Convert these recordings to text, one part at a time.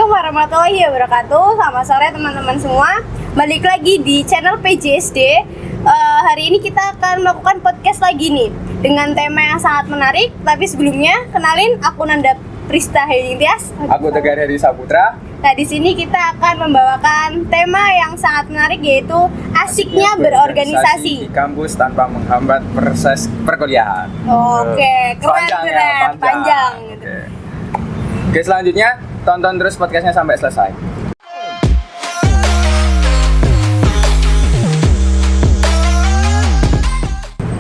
Assalamualaikum warahmatullahi wabarakatuh. Selamat sore teman-teman semua. Balik lagi di channel PJSD. Hari ini kita akan melakukan podcast lagi nih dengan tema yang sangat menarik. Tapi sebelumnya kenalin, aku Nanda Prista Hedintias. Aku Tegar Heri Saputra. Nah, di sini kita akan membawakan tema yang sangat menarik, yaitu asiknya berorganisasi Di kampus tanpa menghambat proses perkuliahan. Oke, keren, panjang. Oke, selanjutnya tonton terus podcastnya sampai selesai.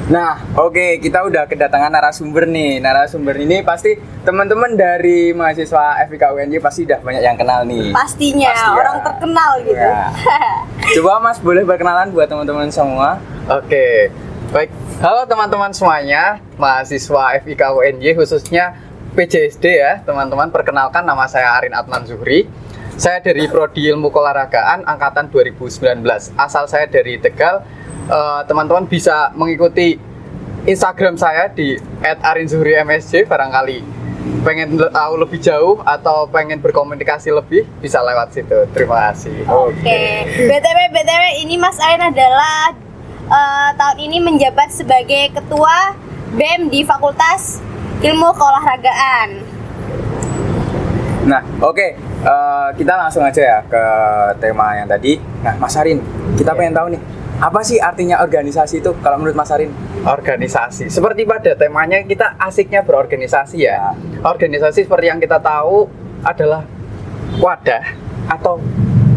Nah, oke, kita udah kedatangan narasumber nih. Narasumber ini pasti teman-teman dari mahasiswa FIK UNJ pasti udah banyak yang kenal nih. Pastinya, Pasti ya. orang terkenal gitu. Ya. Coba Mas boleh berkenalan buat teman-teman semua. Oke, baik. Halo teman-teman semuanya, mahasiswa FIK UNJ khususnya PJSD ya, teman-teman. Perkenalkan, nama saya Arin Adnan Zuhri. Saya dari Prodi Ilmu Keolahragaan angkatan 2019. Asal saya dari Tegal. Teman-teman bisa mengikuti Instagram saya di @arinzuhrimsj. Barangkali pengen tahu lebih jauh atau pengen berkomunikasi lebih, bisa lewat situ. Terima kasih. Oke. BTW ini Mas Arin adalah tahun ini menjabat sebagai ketua BEM di Fakultas Ilmu Keolahragaan. Nah, oke, kita langsung aja ya ke tema yang tadi. Nah, Mas Arin, kita pengen tahu nih, apa sih artinya organisasi itu kalau menurut Mas Arin? Organisasi, seperti pada temanya kita asiknya berorganisasi ya. Organisasi seperti yang kita tahu adalah wadah atau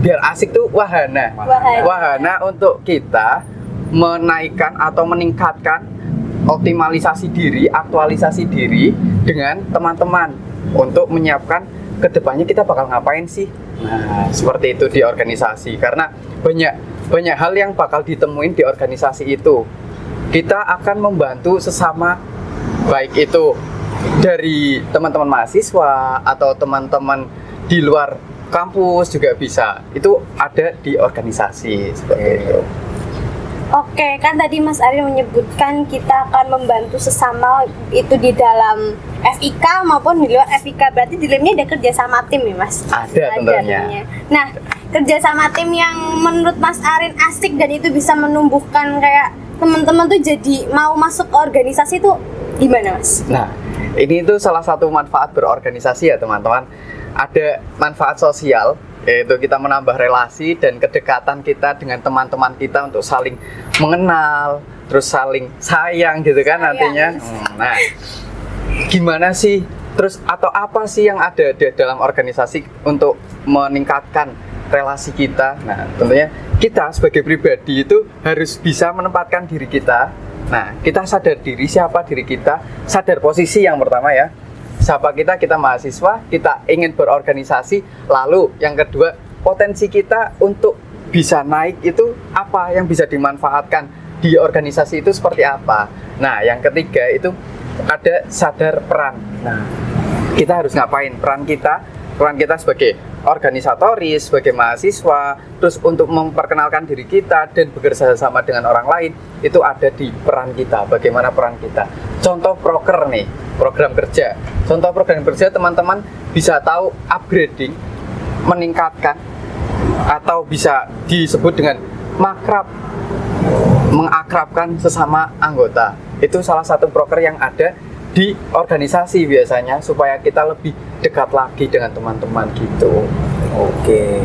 biar asik tuh wahana. Wahana untuk kita menaikkan atau meningkatkan optimalisasi diri, aktualisasi diri dengan teman-teman untuk menyiapkan kedepannya kita bakal ngapain sih. Nah, seperti itu di organisasi, karena banyak hal yang bakal ditemuin di organisasi itu. Kita akan membantu sesama, baik itu dari teman-teman mahasiswa atau teman-teman di luar kampus juga bisa. Itu ada di organisasi seperti itu. Oke, kan tadi Mas Arin menyebutkan kita akan membantu sesama itu di dalam FIK maupun di luar FIK. Berarti di dalamnya ada kerjasama tim nih, Mas? Ada tentunya. Nah, kerjasama tim yang menurut Mas Arin asik dan itu bisa menumbuhkan kayak teman-teman tuh jadi mau masuk ke organisasi itu gimana, Mas? Nah, ini tuh salah satu manfaat berorganisasi ya teman-teman. Ada manfaat sosial, yaitu kita menambah relasi dan kedekatan kita dengan teman-teman kita untuk saling mengenal, terus saling sayang gitu kan nantinya. Nah, gimana sih? Terus atau apa sih yang ada di dalam organisasi untuk meningkatkan relasi kita? Nah, tentunya kita sebagai pribadi itu harus bisa menempatkan diri kita. Nah, kita sadar diri, siapa diri kita, sadar posisi yang pertama ya. Siapa kita mahasiswa, kita ingin berorganisasi. Lalu yang kedua, potensi kita untuk bisa naik itu apa yang bisa dimanfaatkan di organisasi itu seperti apa. Nah, yang ketiga itu ada sadar peran. Nah, kita harus ngapain? Peran kita sebagai organisatoris, sebagai mahasiswa, terus untuk memperkenalkan diri kita dan bekerja sama dengan orang lain, itu ada di peran kita. Bagaimana peran kita? Contoh proker nih, program kerja. Contoh program kerja teman-teman bisa tahu upgrading, meningkatkan, atau bisa disebut dengan makrab, mengakrabkan sesama anggota. Itu salah satu proker yang ada di organisasi biasanya, supaya kita lebih dekat lagi dengan teman-teman gitu. Oke.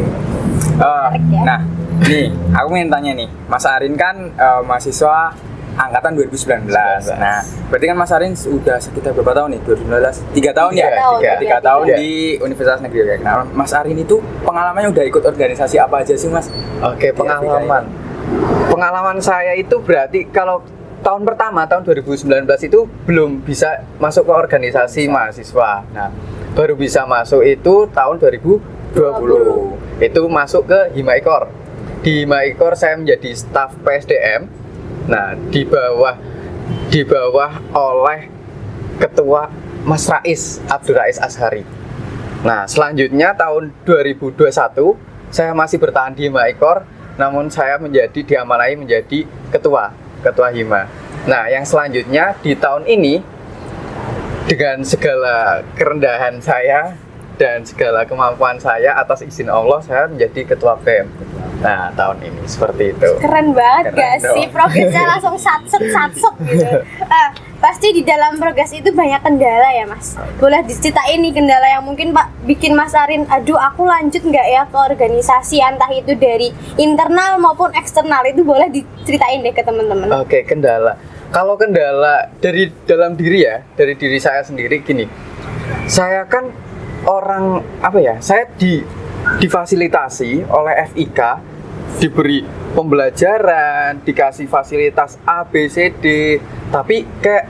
Nah, nih aku ingin tanya nih, Mas Arin kan mahasiswa angkatan 2019. Nah, berarti kan Mas Arin sudah sekitar berapa tahun nih? 2019? 3 tahun ya? 3 tahun di Universitas Negeri Yogyakarta. Nah, Mas Arin itu pengalamannya udah ikut organisasi apa aja sih, Mas? Oke, pengalaman. Pengalaman saya itu berarti kalau tahun pertama, tahun 2019 itu belum bisa masuk ke organisasi mahasiswa. Nah, baru bisa masuk itu tahun 2020. Itu masuk ke Himaikor. Di Himaikor saya menjadi staf PSDM. Nah, di bawah oleh Ketua Mas Rais, Abdul Rais Ashari. Nah, selanjutnya tahun 2021 saya masih bertahan di Himaikor, namun saya diamanahi menjadi ketua Hima. Nah, yang selanjutnya di tahun ini dengan segala kerendahan saya dan segala kemampuan saya atas izin Allah saya menjadi ketua BEM. Nah, tahun ini seperti itu. Keren banget Keren gak dong. sih? Progresnya langsung satset gitu. Pasti di dalam progres itu banyak kendala ya Mas. Boleh diceritain nih kendala yang mungkin Pak bikin Mas Arin, aduh aku lanjut nggak ya ke organisasi, entah itu dari internal maupun eksternal, itu boleh diceritain deh ke teman-teman. Oke, kendala. Kalau kendala dari dalam diri ya, dari diri saya sendiri gini. Saya kan orang apa ya? Saya difasilitasi oleh FIK, diberi pembelajaran, dikasih fasilitas A, B, C, D. Tapi kayak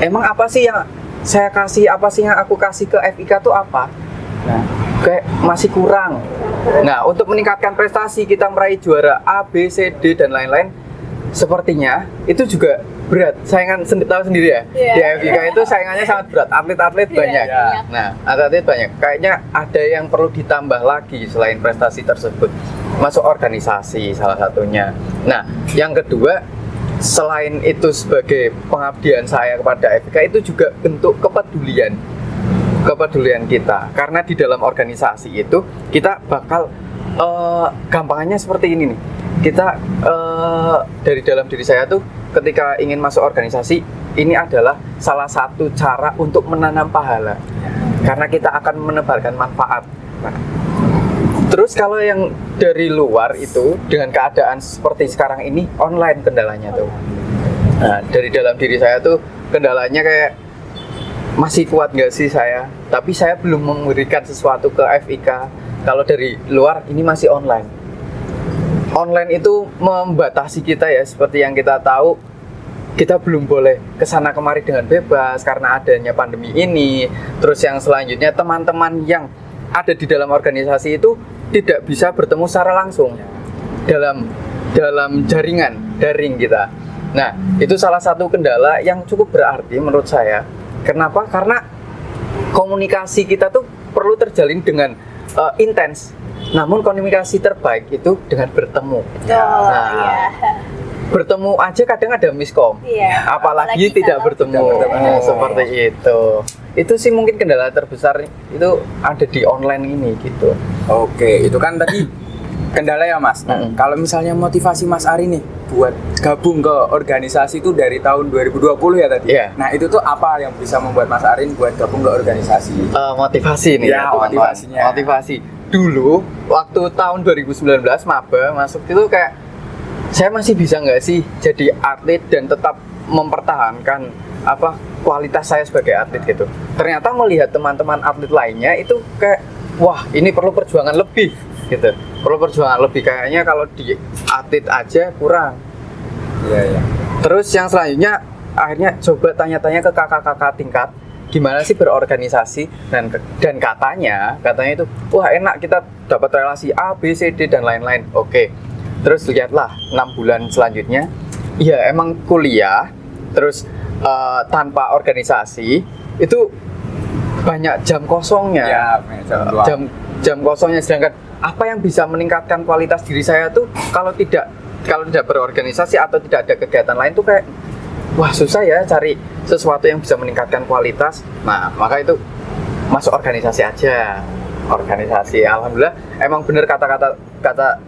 emang apa sih yang saya kasih, apa sih yang aku kasih ke FIK tuh apa? Nah, kayak masih kurang. Nah, untuk meningkatkan prestasi kita meraih juara A, B, C, D dan lain-lain, sepertinya itu juga berat. Saingan tahu sendiri ya. Iya. Di FIK itu saingannya sangat berat. Atlet-atlet banyak. Iya. Nah, atlet banyak. Kayaknya ada yang perlu ditambah lagi selain prestasi tersebut. Masuk organisasi salah satunya. Nah, yang kedua, selain itu sebagai pengabdian saya kepada FIK, itu juga bentuk kepedulian kita. Karena di dalam organisasi itu kita bakal gampangannya seperti ini nih. Kita dari dalam diri saya tuh ketika ingin masuk organisasi, ini adalah salah satu cara untuk menanam pahala. Karena kita akan menebarkan manfaat. Nah, terus kalau yang dari luar itu dengan keadaan seperti sekarang ini online kendalanya tuh. Nah, dari dalam diri saya tuh kendalanya kayak masih kuat nggak sih saya? Tapi saya belum memberikan sesuatu ke FIK. Kalau dari luar ini masih online. Online itu membatasi kita ya, seperti yang kita tahu, kita belum boleh kesana kemari dengan bebas karena adanya pandemi ini. Terus yang selanjutnya teman-teman yang ada di dalam organisasi itu tidak bisa bertemu secara langsung dalam jaringan daring kita. Nah, itu salah satu kendala yang cukup berarti menurut saya. Kenapa? Karena komunikasi kita tuh perlu terjalin dengan intens. Namun komunikasi terbaik itu dengan bertemu. Iya. Bertemu aja kadang ada miskom. Iya. Apalagi tidak kalau bertemu. Seperti itu. Itu sih mungkin kendala terbesar itu ada di online ini gitu. Oke, itu kan tadi kendala ya Mas. Kalau misalnya motivasi Mas Ari nih buat gabung ke organisasi itu dari tahun 2020 ya tadi. Iya. Nah, itu tuh apa yang bisa membuat Mas Arin buat gabung ke organisasi? Motivasi nih Ya, teman-teman. motivasinya. Motivasi. Dulu waktu tahun 2019 maba masuk itu kayak saya masih bisa nggak sih jadi atlet dan tetap mempertahankan kualitas saya sebagai atlet gitu. Ternyata melihat teman-teman atlet lainnya itu kayak wah, ini perlu perjuangan lebih gitu. Perlu perjuangan lebih, kayaknya kalau di atlet aja kurang. Iya. Terus yang selanjutnya akhirnya coba tanya-tanya ke kakak-kakak tingkat gimana sih berorganisasi, dan katanya itu wah enak, kita dapat relasi A, B, C, D dan lain-lain. Oke. Terus lihatlah 6 bulan selanjutnya, ya emang kuliah terus tanpa organisasi itu banyak jam kosongnya. Ya, Jam kosongnya, sedangkan apa yang bisa meningkatkan kualitas diri saya tuh kalau tidak berorganisasi atau tidak ada kegiatan lain tuh kayak wah susah ya cari sesuatu yang bisa meningkatkan kualitas. Nah, maka itu masuk organisasi aja. Organisasi, alhamdulillah emang bener kata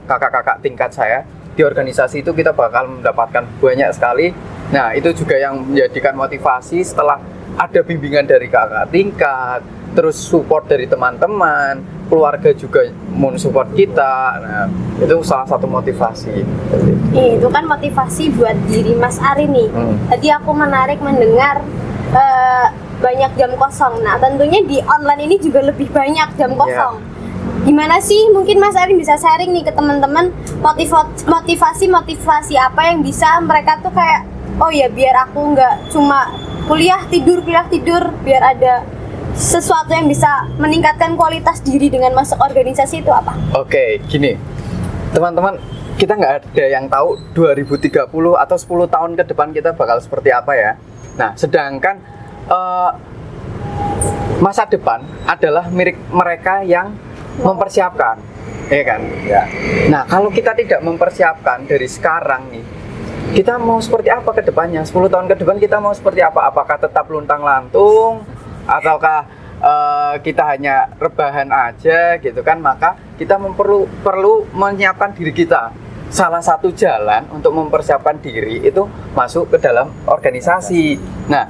kakak-kakak tingkat saya, di organisasi itu kita bakal mendapatkan banyak sekali. Nah, itu juga yang menjadikan motivasi setelah ada bimbingan dari kakak tingkat, terus support dari teman-teman, keluarga juga men-support kita. Nah, itu salah satu motivasi. Itu kan motivasi buat diri Mas Ari nih. Tadi aku menarik mendengar banyak jam kosong. Nah, tentunya di online ini juga lebih banyak jam kosong. Gimana sih mungkin Mas Ari bisa sharing nih ke teman-teman motivasi apa yang bisa mereka tuh kayak oh ya biar aku nggak cuma kuliah tidur, biar ada sesuatu yang bisa meningkatkan kualitas diri dengan masuk organisasi itu apa? Oke, gini teman-teman, kita nggak ada yang tahu 2030 atau 10 tahun ke depan kita bakal seperti apa ya. Nah, sedangkan masa depan adalah milik mereka yang mempersiapkan, ya kan? Ya. Nah, kalau kita tidak mempersiapkan dari sekarang nih, kita mau seperti apa ke depannya? 10 tahun ke depan kita mau seperti apa? Apakah tetap luntang-lantung? Ataukah kita hanya rebahan aja gitu kan, maka kita perlu menyiapkan diri kita. Salah satu jalan untuk mempersiapkan diri itu masuk ke dalam organisasi. Nah,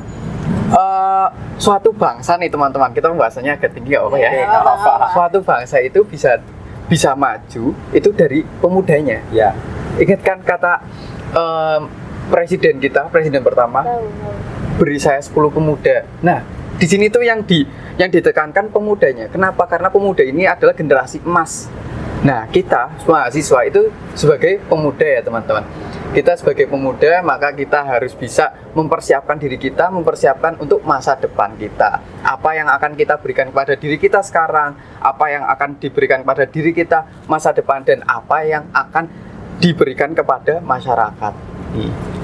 suatu bangsa nih teman-teman, kita pembahasannya agak tinggi apa ya? Oke, nggak apa-apa. Suatu bangsa itu bisa maju itu dari pemudanya. Ya. Ingat kan kata presiden pertama, beri saya 10 pemuda. Nah, di sini tuh yang ditekankan pemudanya. Kenapa? Karena pemuda ini adalah generasi emas. Nah, kita mahasiswa itu sebagai pemuda ya teman-teman. Kita sebagai pemuda, maka kita harus bisa mempersiapkan diri kita, mempersiapkan untuk masa depan kita. Apa yang akan kita berikan kepada diri kita sekarang, apa yang akan diberikan kepada diri kita masa depan, dan apa yang akan diberikan kepada masyarakat.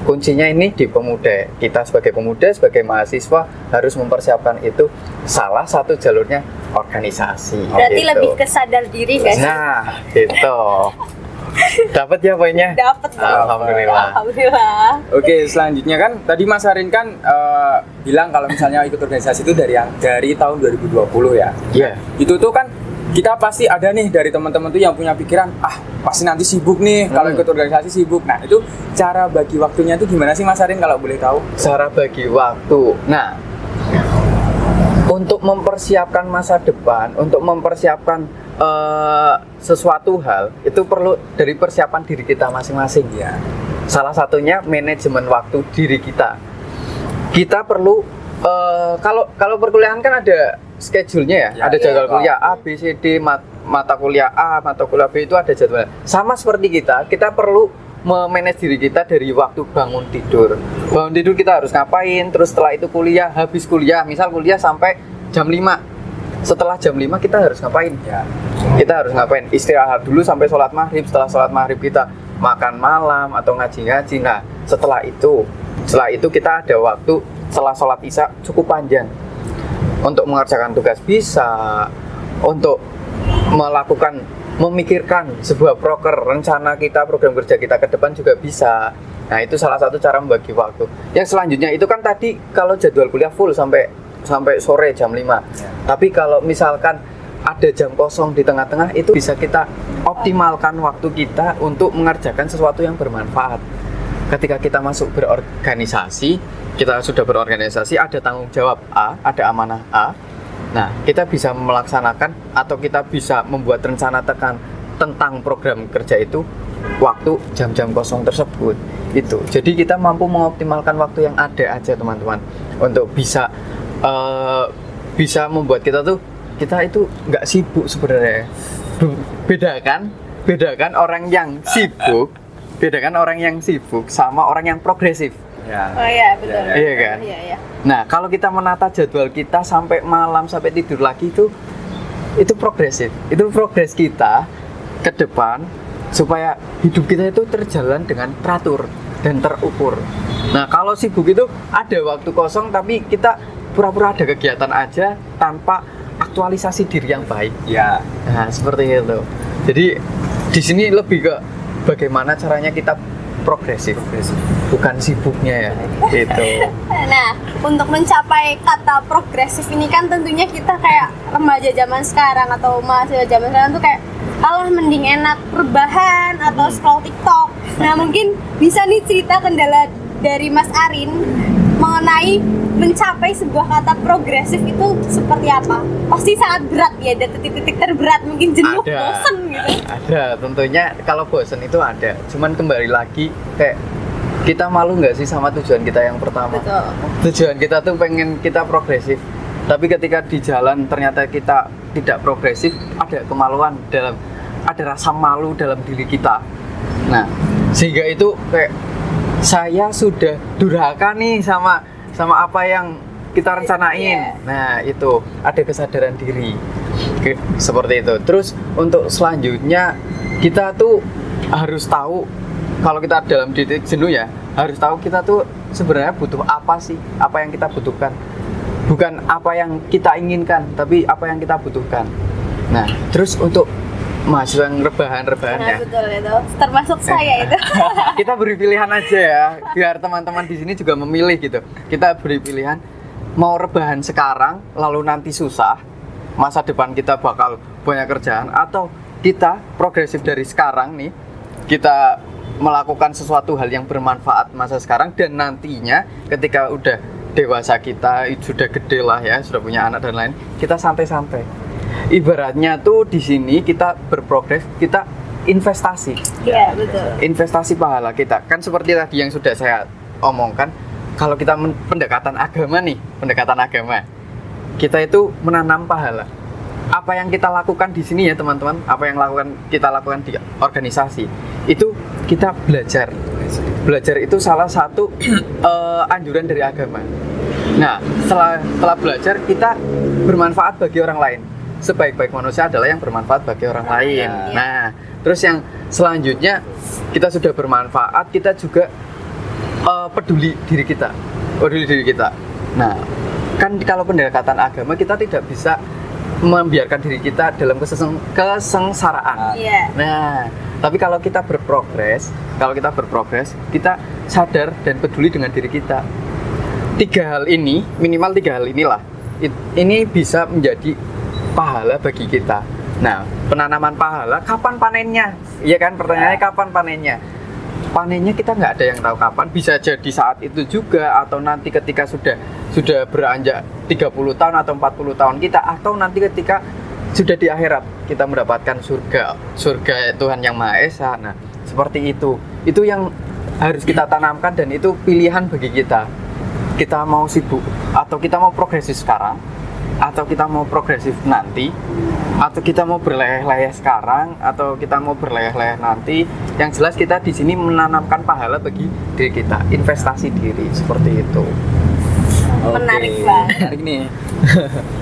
Kuncinya ini di pemuda. Kita sebagai pemuda, sebagai mahasiswa harus mempersiapkan itu. Salah satu jalurnya organisasi. Berarti gitu. lebih ke sadar diri guys. Nah, gitu. Dapat ya poinnya? Dapat. Alhamdulillah. Alhamdulillah. Oke, selanjutnya kan tadi Mas Arin kan bilang kalau misalnya ikut organisasi itu dari tahun 2020 ya. Iya. Itu tuh kan kita pasti ada nih dari teman-teman tuh yang punya pikiran, pasti nanti sibuk nih kalau ikut organisasi sibuk. Nah, itu cara bagi waktunya tuh gimana sih Mas Arin kalau boleh tahu? Cara bagi waktu. Nah, untuk mempersiapkan masa depan, untuk mempersiapkan sesuatu hal, itu perlu dari persiapan diri kita masing-masing ya. Salah satunya manajemen waktu diri kita. Kita perlu kalau perkuliahan kan ada schedule-nya ya, ada jadwal kuliah A, B, C, D, mata kuliah A, mata kuliah B itu ada jadwal. Sama seperti kita perlu memanage diri kita dari waktu bangun tidur. Bangun tidur kita harus ngapain, terus setelah itu kuliah, habis kuliah, misal kuliah sampai jam 5. Setelah jam 5 kita harus ngapain? Ya, kita harus ngapain? Istirahat dulu sampai sholat maghrib. Setelah sholat maghrib kita makan malam atau ngaji-ngaji. Nah, setelah itu kita ada waktu setelah sholat isya cukup panjang untuk mengerjakan tugas bisa, untuk memikirkan sebuah rencana kita, program kerja kita ke depan juga bisa. Nah, itu salah satu cara membagi waktu. Yang selanjutnya itu kan tadi kalau jadwal kuliah full sampai sore jam 5. Ya. Tapi kalau misalkan ada jam kosong di tengah-tengah, itu bisa kita optimalkan waktu kita untuk mengerjakan sesuatu yang bermanfaat. Ketika kita masuk berorganisasi, kita sudah berorganisasi, ada tanggung jawab A, ada amanah A. Nah, kita bisa melaksanakan atau kita bisa membuat rencana tentang program kerja itu waktu jam-jam kosong tersebut. Itu. Jadi kita mampu mengoptimalkan waktu yang ada aja teman-teman untuk bisa membuat kita itu nggak sibuk sebenarnya. Bedakan orang yang sibuk sama orang yang progresif. Ya. Oh iya, betul. Iya kan? Iya. Nah, kalau kita menata jadwal kita sampai malam, sampai tidur lagi itu progresif. Itu progres kita ke depan supaya hidup kita itu terjalan dengan teratur dan terukur. Nah, kalau sibuk itu ada waktu kosong tapi kita pura-pura ada kegiatan aja tanpa aktualisasi diri yang baik. Ya. Nah, seperti itu. Jadi di sini lebih ke bagaimana caranya kita progresif, bukan sibuknya ya. Itu. Nah, untuk mencapai kata progresif ini kan tentunya kita kayak remaja zaman sekarang atau mahasiswa zaman sekarang tuh kayak mending enak rebahan atau scroll TikTok. Nah, mungkin bisa nih cerita kendala dari Mas Arin mengenai mencapai sebuah kata progresif itu seperti apa? Pasti sangat berat ya, ada titik-titik terberat, mungkin jenuh, bosen gitu. Ada, tentunya kalau bosen itu ada. Cuman kembali lagi kayak kita malu nggak sih sama tujuan kita yang pertama? Betul. Tujuan kita tuh pengen kita progresif. Tapi ketika di jalan ternyata kita tidak progresif, ada kemaluan ada rasa malu dalam diri kita. Nah, sehingga itu kayak saya sudah durhaka nih sama apa yang kita rencanain. Nah, itu ada kesadaran diri. Seperti itu. Terus untuk selanjutnya kita tuh harus tahu kalau kita dalam titik jenuh ya, harus tahu kita tuh sebenarnya butuh apa sih? Apa yang kita butuhkan. Bukan apa yang kita inginkan, tapi apa yang kita butuhkan. Nah, terus untuk mahasiswa yang rebahan ya. Betul itu. Termasuk saya itu. Kita beri pilihan aja ya, biar teman-teman di sini juga memilih gitu. Kita beri pilihan. mau rebahan sekarang lalu nanti susah, masa depan kita bakal banyak kerjaan, atau kita progresif dari sekarang nih, kita melakukan sesuatu hal yang bermanfaat masa sekarang, dan nantinya ketika udah dewasa kita sudah gede lah ya, sudah punya anak dan lain, kita santai-santai. Ibaratnya tuh di sini kita berprogres, kita investasi. Iya, betul. Investasi pahala kita. Kan seperti tadi yang sudah saya omongkan, kalau kita pendekatan agama nih, pendekatan agama, kita itu menanam pahala. Apa yang kita lakukan di sini ya teman-teman, apa yang kita lakukan di organisasi, itu kita belajar. Belajar itu salah satu anjuran dari agama. Nah, setelah belajar, kita bermanfaat bagi orang lain. Sebaik-baik manusia adalah yang bermanfaat bagi orang lain. Nah, terus yang selanjutnya, kita sudah bermanfaat, kita juga peduli diri kita. Nah, kan kalau pendekatan agama, kita tidak bisa membiarkan diri kita dalam kesengsaraan. Nah, tapi kalau kita berprogres, kita sadar dan peduli dengan diri kita. Minimal tiga hal inilah, ini bisa menjadi pahala bagi kita. Nah, penanaman pahala, kapan panennya? Iya kan, pertanyaannya kapan panennya? Panennya kita nggak ada yang tahu kapan, bisa jadi saat itu juga, atau nanti ketika sudah beranjak 30 tahun atau 40 tahun kita, atau nanti ketika sudah di akhirat kita mendapatkan surga Tuhan yang Maha Esa. Nah, seperti itu yang harus kita tanamkan, dan itu pilihan bagi kita. Kita mau sibuk atau kita mau progresif sekarang, atau kita mau progresif nanti, atau kita mau berleleh-leleh sekarang, atau kita mau berleleh-leleh nanti. Yang jelas kita di sini menanamkan pahala bagi diri kita, investasi diri, seperti itu. Menarik banget. Menarik nih.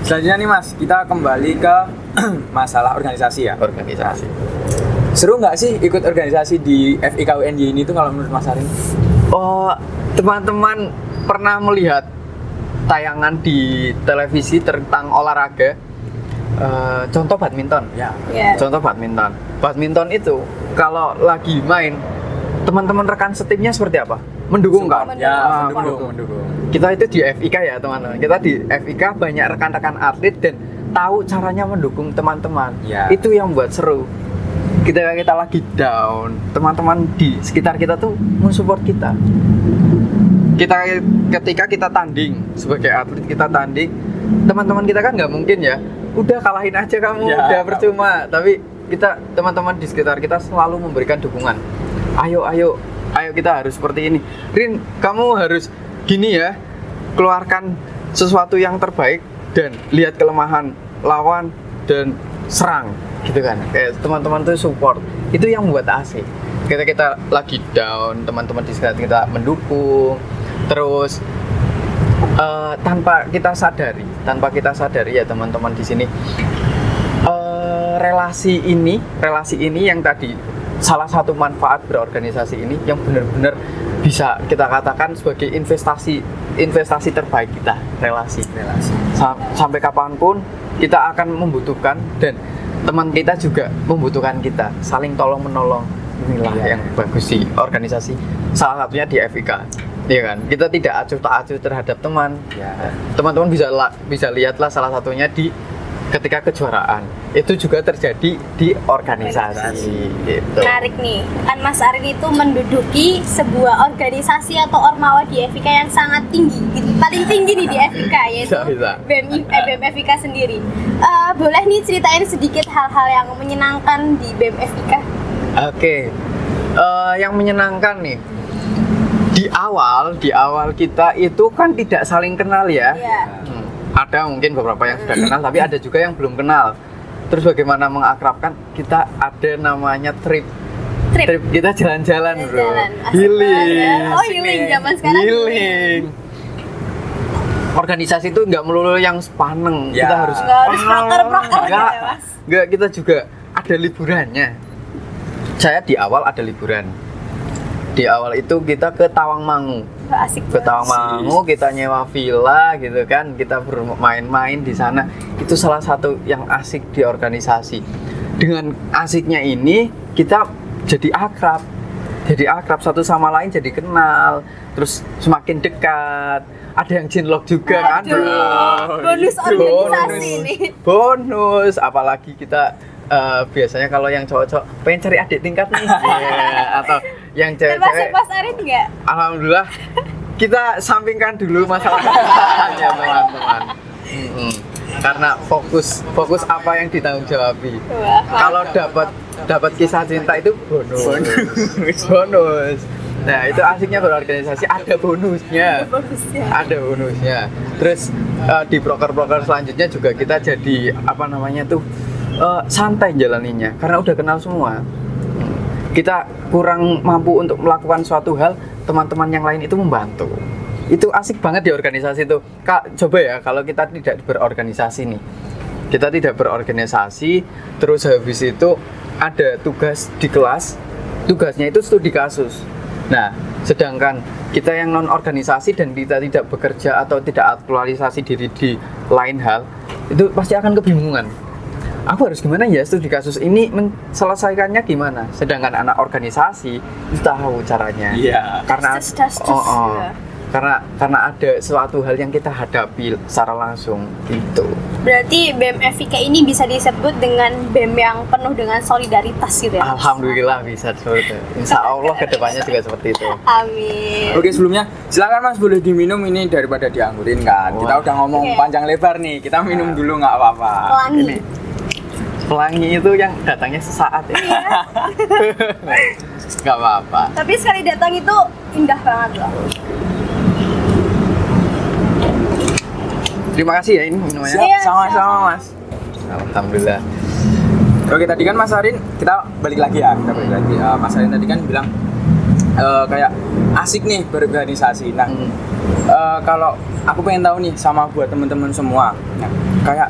Selanjutnya nih Mas, kita kembali ke masalah organisasi ya. Organisasi. Seru nggak sih ikut organisasi di FIK UNY ini tuh kalau menurut Mas Arin? Oh, teman-teman pernah melihat tayangan di televisi tentang olahraga, contoh badminton. Contoh badminton itu kalau lagi main, teman-teman rekan setimnya seperti apa? Mendukung kan? Mendukung. Kita itu di FIK ya teman-teman, kita di FIK banyak rekan-rekan atlet dan tahu caranya mendukung teman-teman. Itu yang buat seru. Kita lagi down, teman-teman di sekitar kita tuh mensupport kita. Ketika kita tanding, sebagai atlet kita tanding, teman-teman kita kan nggak mungkin ya, udah kalahin aja kamu, udah percuma. Tapi teman-teman di sekitar kita selalu memberikan dukungan. Ayo kita harus seperti ini. Rin, kamu harus gini ya, keluarkan sesuatu yang terbaik dan lihat kelemahan lawan dan serang, gitu kan. Kayak teman-teman tuh support. Itu yang membuat asik. Kita lagi down, teman-teman di sekitar kita mendukung. Terus tanpa kita sadari ya teman-teman di sini, relasi ini yang tadi salah satu manfaat berorganisasi ini yang benar-benar bisa kita katakan sebagai investasi terbaik kita, relasi. Sampai kapanpun kita akan membutuhkan, dan teman kita juga membutuhkan kita, saling tolong menolong. Inilah yang bagus di organisasi, salah satunya di FIK. Iya kan, kita tidak acuh tak acuh terhadap teman. Teman-teman bisa lihatlah salah satunya ketika kejuaraan itu juga terjadi di organisasi. Gitu. Menarik nih, kan Mas Arin itu menduduki sebuah organisasi atau ormawa di FIK yang sangat tinggi, gitu. Paling tinggi nih di FIK, yaitu BEM FIK sendiri. Boleh nih ceritain sedikit hal-hal yang menyenangkan di BEM FIK? Oke. Yang menyenangkan nih, di awal kita itu kan tidak saling kenal ya. Ada mungkin beberapa yang sudah kenal, tapi ada juga yang belum kenal. Terus bagaimana mengakrabkan? Kita ada namanya trip kita jalan-jalan bro. Healing zaman sekarang. Healing. Organisasi itu nggak melulu yang sepaneng. Kita harus proker Nggak, kita juga ada liburannya. Saya di awal ada liburan. Di awal itu kita ke Tawangmangu. Ke Tawangmangu, kita nyewa villa gitu kan, kita bermain-main di sana. Itu salah satu yang asik di organisasi. Dengan asiknya ini kita jadi akrab satu sama lain, jadi kenal, terus semakin dekat. ada yang cinlok juga kan. Bonus organisasi ini. Bonus, apalagi kita biasanya kalau yang cowok-cowok pengen cari adik tingkat nih. Ya, atau yang Termasuk cewek-cewek. Mas Arin nggak? Alhamdulillah kita sampingkan dulu masalah ya teman-teman. Karena fokus apa yang ditanggung jawabi. Wah, Kalau dapat kisah cinta itu bonus. Nah, itu asiknya berorganisasi, ada bonusnya. bonusnya. Ada bonusnya. Terus di broker-broker selanjutnya juga kita jadi apa namanya tuh santai jalaninya karena udah kenal semua. Kita kurang mampu untuk melakukan suatu hal, teman-teman yang lain itu membantu. Itu asik banget di organisasi itu. Kak, coba ya kalau kita tidak berorganisasi nih. Kita tidak berorganisasi, terus habis itu ada tugas di kelas, tugasnya itu studi kasus. Nah, sedangkan kita yang non organisasi dan kita tidak bekerja atau tidak aktualisasi diri di lain hal, itu pasti akan kebingungan. Aku harus gimana ya studi kasus ini selesaikannya gimana? Sedangkan anak organisasi itu tahu caranya. Iya. Karena Ya. karena ada suatu hal yang kita hadapi secara langsung itu. Berarti BEM FIK ini bisa disebut dengan BEM yang penuh dengan solidaritas gitu ya? Alhamdulillah bisa seperti itu. Insya Allah kedepannya juga seperti itu. Amin. Oke, sebelumnya silakan Mas boleh diminum ini daripada dianggurin kan. Kita Wah. udah ngomong Oke. panjang lebar nih. Kita minum dulu nggak apa-apa. Pelangi. Ini pelangi itu yang datangnya sesaat ya. Gak apa-apa. Tapi sekali datang itu indah banget loh. Terima kasih ya ini minumannya. Iya, Sama-sama Mas. Alhamdulillah. Oke, tadi kan Mas Arin, kita balik lagi ya. Kita balik lagi. Mas Arin tadi kan bilang kayak asik nih berorganisasi. Nah, kalau aku pengen tahu nih sama buat teman-teman semua, nah, kayak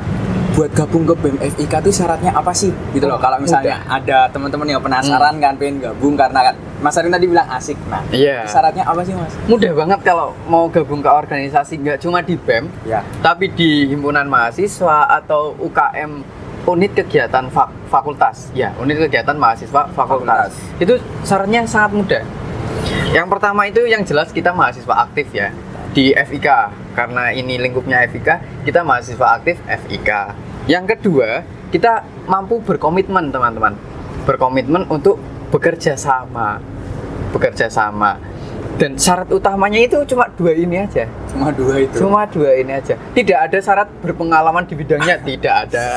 buat gabung ke BEM FIK itu syaratnya apa sih? Gitu loh. Kalau misalnya ada teman-teman yang penasaran kan pengen gabung karena Mas Arin tadi bilang asik. Nah, Iya. syaratnya apa sih Mas? Mudah banget kalau mau gabung ke organisasi, nggak cuma di BEM, Ya. tapi di himpunan mahasiswa atau UKM, unit kegiatan fakultas. Ya, unit kegiatan mahasiswa fakultas. Itu syaratnya sangat mudah. Yang pertama itu yang jelas kita mahasiswa aktif ya di FIK, karena ini lingkupnya FIK, kita mahasiswa aktif FIK. Yang kedua, kita mampu berkomitmen teman-teman, berkomitmen untuk bekerja sama. Dan syarat utamanya itu cuma dua ini aja. Cuma dua itu. Cuma dua ini aja. Tidak ada syarat berpengalaman di bidangnya, tidak ada.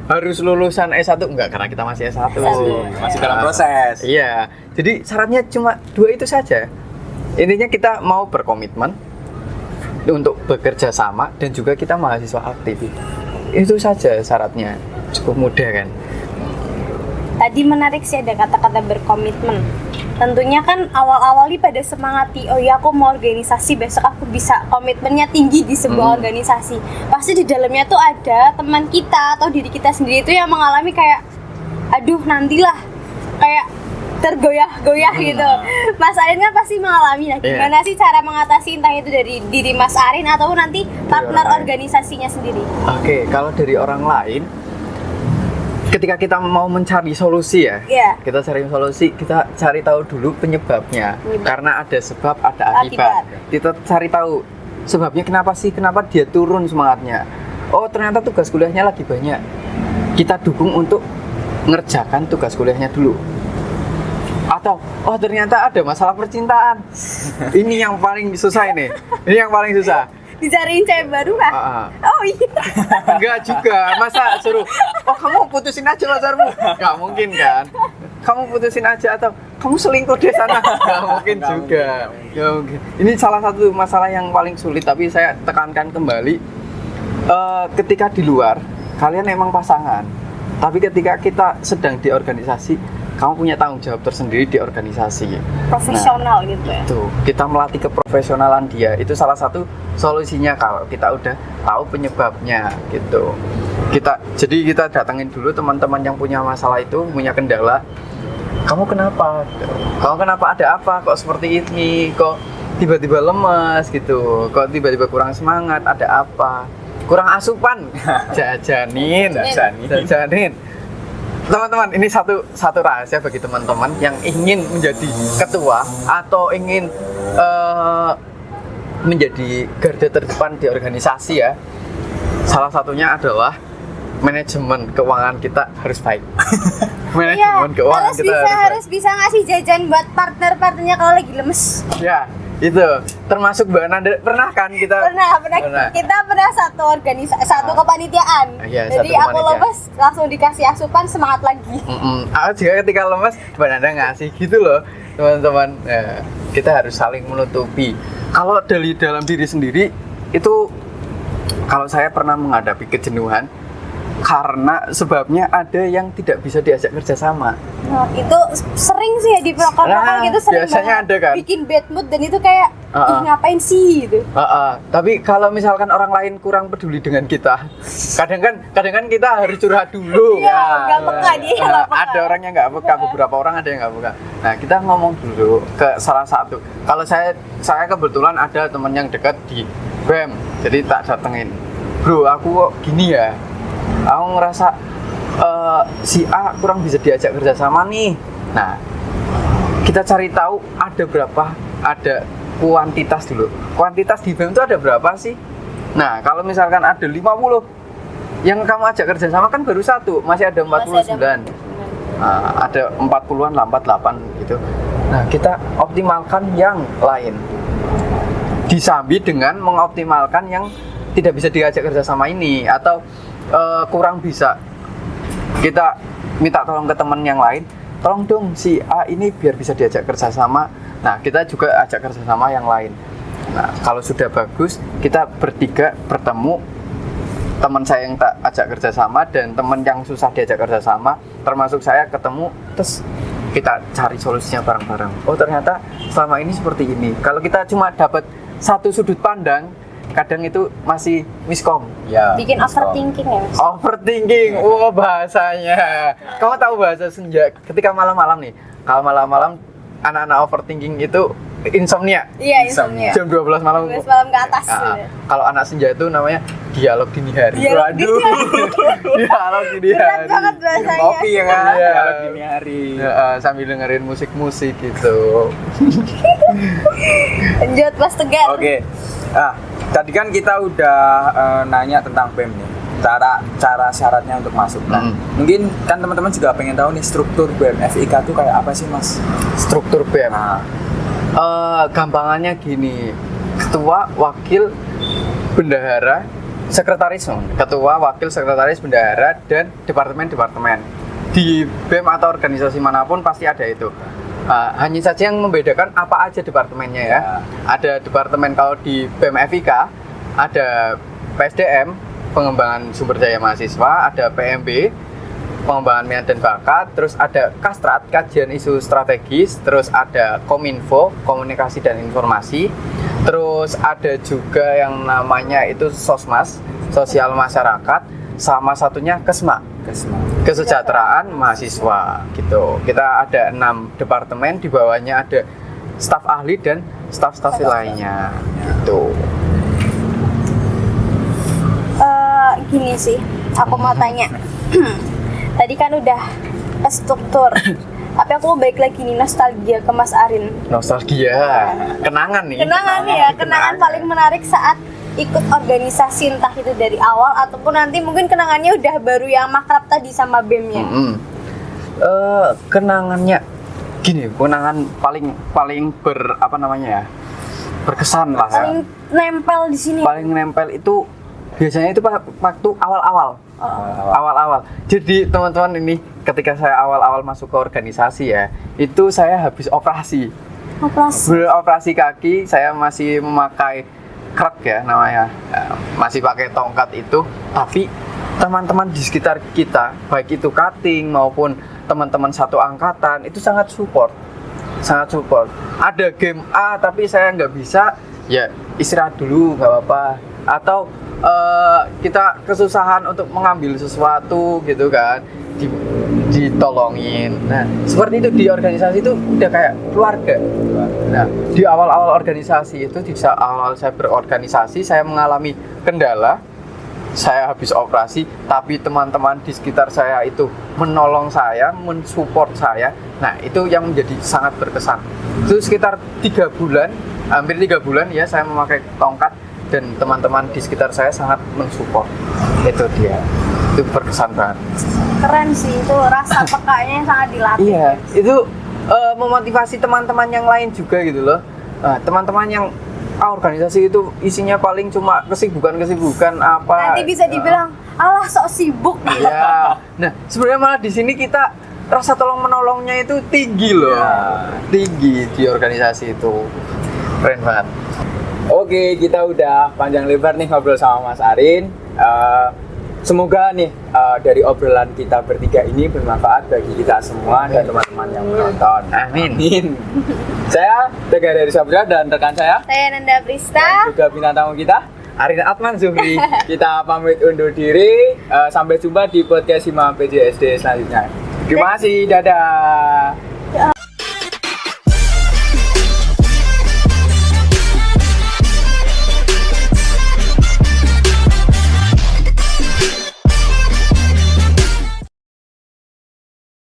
Harus lulusan S1 enggak, karena kita masih S1. Masih dalam proses. Iya. Jadi syaratnya cuma dua itu saja. Intinya kita mau berkomitmen untuk bekerja sama dan juga kita mahasiswa aktif. Itu saja syaratnya. Cukup mudah kan? Tadi menarik sih ada kata-kata berkomitmen. Tentunya kan awal-awal nih pada semangati, oh ya aku mau organisasi, besok aku bisa komitmennya tinggi di sebuah organisasi. Pasti di dalamnya tuh ada teman kita atau diri kita sendiri itu yang mengalami kayak, aduh nantilah, kayak tergoyah-goyah gitu. Mas Arin kan pasti mengalami. Nah, gimana sih cara mengatasi entah itu dari diri Mas Arin atau nanti partner orang lain. organisasinya sendiri? Oke, kalau dari orang lain, ketika kita mau mencari solusi ya, Iya. kita cari solusi, kita cari tahu dulu penyebabnya. Karena ada sebab, ada akibat. Kita cari tahu sebabnya kenapa dia turun semangatnya. Oh, ternyata tugas kuliahnya lagi banyak. Kita dukung untuk ngerjakan tugas kuliahnya dulu. Atau, oh ternyata ada masalah percintaan. Ini yang paling susah ini. Ini yang paling susah. Dicariin cewek baru kah? Oh iya. Enggak juga, masa suruh, oh kamu putusin aja pacarmu. Enggak mungkin kan. Kamu putusin aja atau kamu selingkuh di sana. Enggak mungkin juga. Enggak mungkin. Ini salah satu masalah yang paling sulit, tapi saya tekankan kembali. Ketika di luar, kalian emang pasangan. Tapi ketika kita sedang di organisasi, kamu punya tanggung jawab tersendiri di organisasi. Profesional gitu ya. Tuh, kita melatih keprofesionalan dia. Itu salah satu solusinya kalau kita udah tahu penyebabnya gitu. Jadi kita datangin dulu teman-teman yang punya masalah itu, punya kendala. Kamu kenapa? Kamu kenapa, ada apa? Kok seperti ini? Kok tiba-tiba lemas gitu? Kok tiba-tiba kurang semangat? Ada apa? Kurang asupan? Jajanin. Teman-teman, ini satu rahasia bagi teman-teman yang ingin menjadi ketua atau ingin menjadi garda terdepan di organisasi ya. Salah satunya adalah manajemen keuangan kita harus baik. Iya, Manajemen keuangan kita harus bisa ngasih jajan buat partnernya kalau lagi lemes. Ya, itu termasuk Mbak Nanda pernah kan kita? Pernah. Kita pernah satu organisasi, satu kepanitiaan. Iya, Jadi satu aku kepanitiaan. lemes langsung dikasih asupan semangat lagi. Aku juga ketika lemes Mbak Nanda ngasih gitu loh teman-teman. Ya, kita harus saling menutupi. Kalau dari dalam diri sendiri itu, kalau saya pernah menghadapi kejenuhan karena sebabnya ada yang tidak bisa diajak kerjasama. Nah, itu sering sih ya di prokal-prokal Nah, gitu, sering biasanya banget ada kan? bikin bad mood dan itu kayak ih ngapain sih gitu. Tapi kalau misalkan orang lain kurang peduli dengan kita, kadang kan kita harus curhat dulu. Iya, nggak peka dia, nggak peka. Ada orang yang nggak peka, beberapa orang ada yang nggak peka. Nah, kita ngomong dulu ke salah satu. Kalau saya kebetulan ada teman yang dekat di BEM, jadi tak datengin. Bro, aku kok gini ya? Aku ngerasa si A kurang bisa diajak kerjasama nih. Nah, kita cari tahu ada berapa, ada kuantitas dulu. Kuantitas di BEM itu ada berapa sih? Nah, kalau misalkan ada 50 yang kamu ajak kerjasama kan baru satu, masih ada 49. Nah, ada 40-an, 48 gitu. Nah, kita optimalkan yang lain. Disambi dengan mengoptimalkan yang tidak bisa diajak kerjasama ini atau kurang bisa, kita minta tolong ke teman yang lain, tolong dong si A ini biar bisa diajak kerjasama. Nah, kita juga ajak kerjasama yang lain. Nah, kalau sudah bagus, kita bertiga bertemu, teman saya yang tak ajak kerjasama dan teman yang susah diajak kerjasama, termasuk saya ketemu, terus kita cari solusinya bareng-bareng. Oh, ternyata selama ini seperti ini. Kalau kita cuma dapat satu sudut pandang, kadang itu masih miskom. Ya, Bikin overthinking ya, Mas. Overthinking, bahasanya. Kamu tahu bahasa senja ketika malam-malam nih? Kalau malam-malam anak-anak overthinking itu insomnia. Iya, insomnia. Jam 12 malam. 12 malam ke atas. Kalau anak senja itu namanya dialog dini hari. Dialog dini hari. Dialog dini Berat hari. banget bahasanya. Kopi ya kan? Iya. Dialog dini hari. Sambil dengerin musik-musik gitu. Lanjut Mas Tegar. Oke. Tadi kan kita udah nanya tentang BEM nih. Cara syaratnya untuk masuk kan. Mungkin kan teman-teman juga pengen tahu nih struktur BEM FIK itu kayak apa sih, Mas? Struktur BEM. Nah, Gampangannya gini, ketua, wakil, bendahara, sekretaris, ketua, wakil, sekretaris, bendahara, dan departemen-departemen. Di BEM atau organisasi manapun pasti ada itu. Hanya saja yang membedakan apa aja departemennya ya. Ada departemen kalau di BEM FIK, ada PSDM, pengembangan sumber daya mahasiswa, ada PMB, pengembangan minat dan bakat, terus ada Kastrat, kajian isu strategis, terus ada Kominfo, komunikasi dan informasi, terus ada juga yang namanya itu Sosmas, sosial masyarakat, sama satunya Kesma, kesejahteraan mahasiswa gitu. Kita ada 6 departemen, di bawahnya ada staf ahli dan staf-staf lainnya gitu. Gini sih, aku mau tanya. Tadi kan udah struktur, tapi aku mau balik lagi nih nostalgia ke Mas Arin. Nostalgia, kenangan nih. Kenangan paling menarik saat ikut organisasi, entah itu dari awal ataupun nanti mungkin kenangannya udah baru yang makrab tadi sama BEM-nya. Kenangannya gini, kenangan paling berkesan lah ya. Paling nempel di sini. Paling nempel itu biasanya itu waktu awal-awal. Jadi teman-teman ini ketika saya awal-awal masuk ke organisasi ya, itu saya habis operasi. Operasi kaki, saya masih memakai krek ya namanya, masih pakai tongkat itu. Tapi teman-teman di sekitar kita, baik itu cutting maupun teman-teman satu angkatan, itu sangat support. Ada game A tapi saya nggak bisa, ya istirahat dulu nggak apa-apa. Atau kita kesusahan untuk mengambil sesuatu gitu kan, ditolongin. Nah, seperti itu di organisasi itu udah kayak keluarga. Nah, di awal-awal organisasi itu, di awal saya berorganisasi, saya mengalami kendala. Saya habis operasi, tapi teman-teman di sekitar saya itu menolong saya, mensupport saya. Nah, itu yang menjadi sangat berkesan. Itu sekitar 3 bulan hampir 3 bulan ya saya memakai tongkat dan teman-teman di sekitar saya sangat mensupport. Itu dia. Itu berkesan banget. Keren sih, itu rasa pekanya yang sangat dilatih. Iya, itu memotivasi teman-teman yang lain juga gitu loh. Teman-teman yang organisasi itu isinya paling cuma kesibukan apa. Nanti bisa dibilang, alah sok sibuk. Iya. Nah, sebenarnya malah di sini kita rasa tolong menolongnya itu tinggi loh. Ya. Tinggi di organisasi itu. Keren banget. Oke, kita udah panjang lebar nih ngobrol sama Mas Arin. Semoga nih dari obrolan kita bertiga ini bermanfaat bagi kita semua dan teman-teman yang menonton. Amin. Saya Tegar dari Sabra dan rekan saya Saya Nanda Prista. juga bintang tamu kita. Arin Atman Zuhri. Kita pamit undur diri. Sampai jumpa di podcast Hima PJSD selanjutnya. Terima kasih. Dadah.